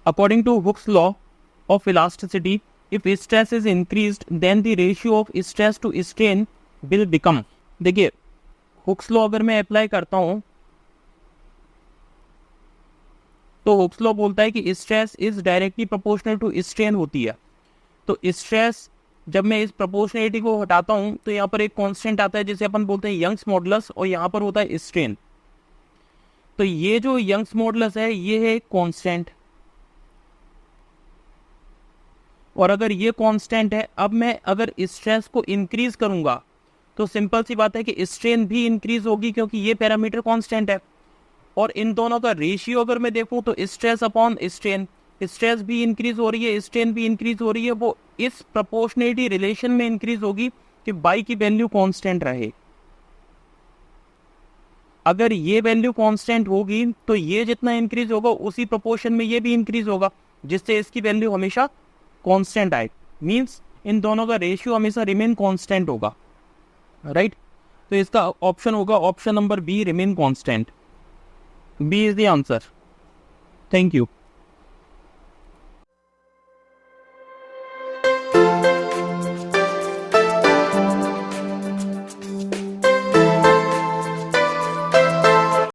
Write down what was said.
According to Hooke's law of elasticity, if stress is increased, then the ratio of stress to strain will become. देखिए Hooke's law अगर मैं apply करता हूं तो Hooke's law बोलता है कि stress is directly proportional to strain होती है. तो स्ट्रेस जब मैं इस प्रोपोर्शनलिटी को हटाता हूं तो यहाँ पर एक कांस्टेंट आता है जिसे अपन बोलते हैं यंग्स मॉडुलस, और यहाँ पर होता है स्ट्रेन. तो ये जो यंग्स मॉडुलस है ये है कांस्टेंट, और अगर ये कांस्टेंट है, अब मैं अगर स्ट्रेस को इंक्रीज करूंगा तो सिंपल सी बात है कि स्ट्रेन भी इंक्रीज होगी क्योंकि ये पैरामीटर कांस्टेंट है. और इन दोनों का रेशियो अगर मैं देखूं तो स्ट्रेस अपॉन स्ट्रेन, स्ट्रेस भी इंक्रीज हो रही है, स्ट्रेन भी इंक्रीज हो रही है, वो इस प्रोपोर्शनलिटी रिलेशन में इंक्रीज होगी कि बाई की वैल्यू कांस्टेंट रहे. अगर ये वैल्यू कांस्टेंट होगी तो ये जितना इंक्रीज होगा उसी प्रोपोर्शन में ये भी इंक्रीज होगा, जिससे इसकी वैल्यू हमेशा कांस्टेंट आए. मींस इन दोनों का रेशियो हमेशा रिमेन कांस्टेंट होगा. राइट तो इसका ऑप्शन होगा option number B, remain constant. B is the answer. Thank you.